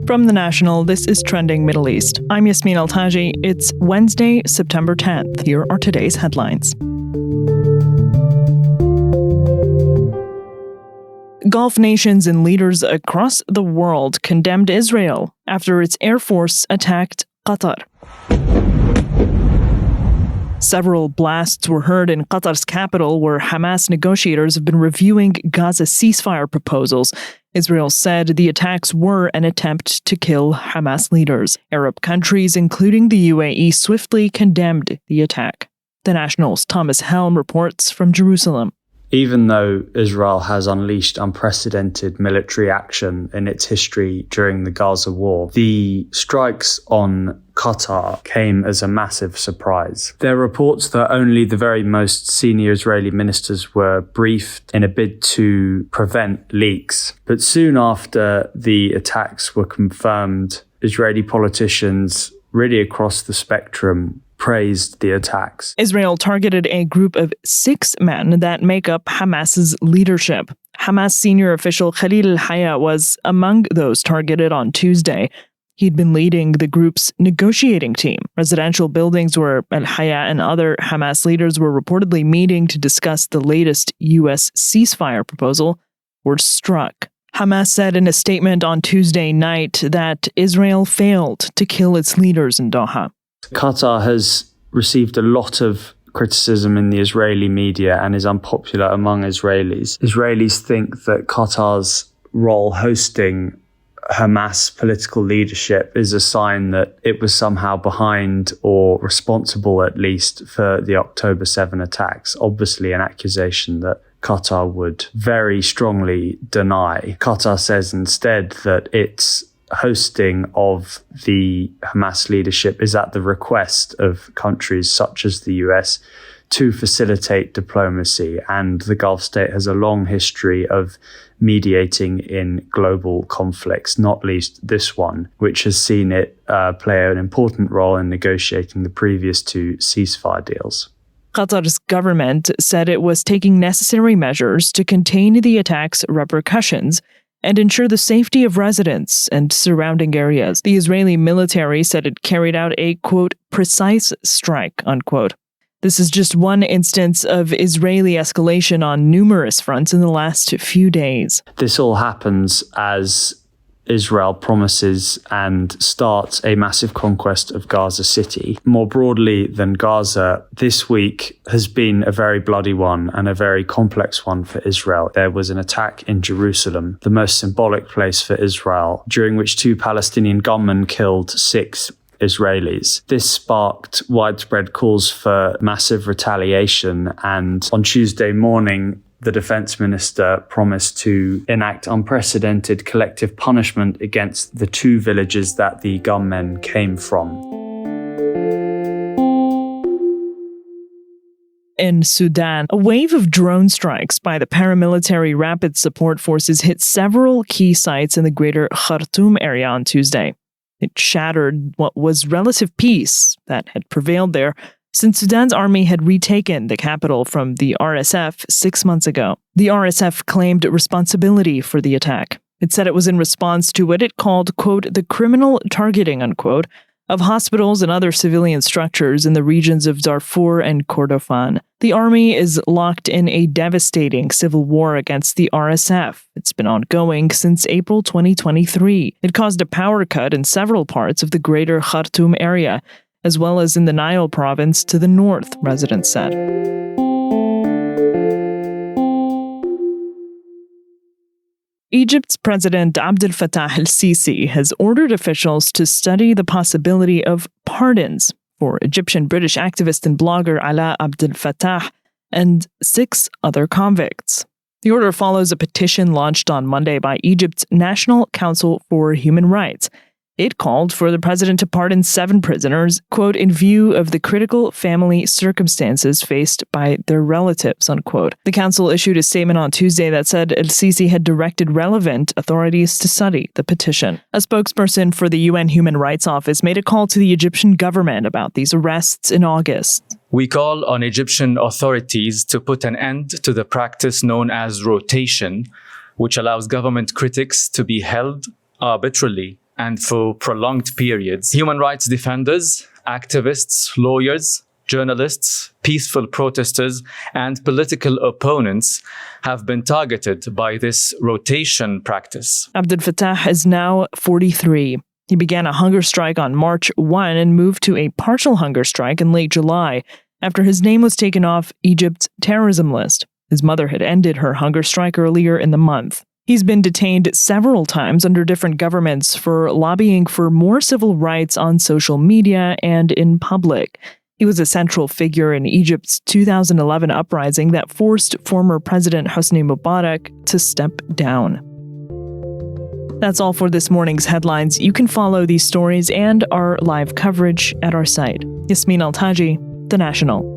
From The National, this is Trending Middle East. I'm Yasmin Al-Taji. It's Wednesday, September 10th. Here are today's headlines. Gulf nations and leaders across the world condemned Israel after its air force attacked Qatar. Several blasts were heard in Qatar's capital, where Hamas negotiators have been reviewing Gaza ceasefire proposals. Israel said the attacks were an attempt to kill Hamas leaders. Arab countries, including the UAE, swiftly condemned the attack. The National's Thomas Helm reports from Jerusalem. Even though Israel has unleashed unprecedented military action in its history during the Gaza war, the strikes on Qatar came as a massive surprise. There are reports that only the very most senior Israeli ministers were briefed in a bid to prevent leaks. But soon after the attacks were confirmed, Israeli politicians really across the spectrum praised the attacks. Israel targeted a group of 6 men that make up Hamas's leadership. Hamas senior official Khalil al-Haya was among those targeted on Tuesday. He'd been leading the group's negotiating team. Residential buildings where al-Haya and other Hamas leaders were reportedly meeting to discuss the latest U.S. ceasefire proposal were struck. Hamas said in a statement on Tuesday night that Israel failed to kill its leaders in Doha. Qatar has received a lot of criticism in the Israeli media and is unpopular among Israelis. Israelis think that Qatar's role hosting Hamas political leadership is a sign that it was somehow behind or responsible, at least, for the October 7 attacks. Obviously, an accusation that Qatar would very strongly deny. Qatar says instead that its hosting of the Hamas leadership is at the request of countries such as the US to facilitate diplomacy, and the Gulf state has a long history of mediating in global conflicts, not least this one, which has seen it play an important role in negotiating the previous 2 ceasefire deals. Qatar's government said it was taking necessary measures to contain the attack's repercussions and ensure the safety of residents and surrounding areas. The Israeli military said it carried out a, quote, precise strike, unquote. This is just one instance of Israeli escalation on numerous fronts in the last few days. This all happens as Israel promises and starts a massive conquest of Gaza City. More broadly than Gaza, this week has been a very bloody one and a very complex one for Israel. There was an attack in Jerusalem, the most symbolic place for Israel, during which 2 Palestinian gunmen killed 6 Israelis. This sparked widespread calls for massive retaliation, and on Tuesday morning, the defense minister promised to enact unprecedented collective punishment against the 2 villages that the gunmen came from. In Sudan, a wave of drone strikes by the paramilitary Rapid Support Forces hit several key sites in the greater Khartoum area on Tuesday. It shattered what was relative peace that had prevailed there since Sudan's army had retaken the capital from the RSF 6 months ago. The RSF claimed responsibility for the attack. It said it was in response to what it called, quote, the criminal targeting, unquote, of hospitals and other civilian structures in the regions of Darfur and Kordofan. The army is locked in a devastating civil war against the RSF. It's been ongoing since April 2023. It caused a power cut in several parts of the greater Khartoum area, as well as in the Nile province to the north, residents said. Egypt's President Abdel Fattah el-Sisi has ordered officials to study the possibility of pardons for Egyptian-British activist and blogger Alaa Abdel Fattah and 6 other convicts. The order follows a petition launched on Monday by Egypt's National Council for Human Rights. It called for the president to pardon 7 prisoners, quote, in view of the critical family circumstances faced by their relatives, unquote. The council issued a statement on Tuesday that said el-Sisi had directed relevant authorities to study the petition. A spokesperson for the UN Human Rights Office made a call to the Egyptian government about these arrests in August. We call on Egyptian authorities to put an end to the practice known as rotation, which allows government critics to be held arbitrarily and for prolonged periods. Human rights defenders, activists, lawyers, journalists, peaceful protesters, and political opponents have been targeted by this rotation practice. Abdel Fattah is now 43. He began a hunger strike on March 1 and moved to a partial hunger strike in late July after his name was taken off Egypt's terrorism list. His mother had ended her hunger strike earlier in the month. He's been detained several times under different governments for lobbying for more civil rights on social media and in public. He was a central figure in Egypt's 2011 uprising that forced former President Hosni Mubarak to step down. That's all for this morning's headlines. You can follow these stories and our live coverage at our site. Yasmin Al-Taji, The National.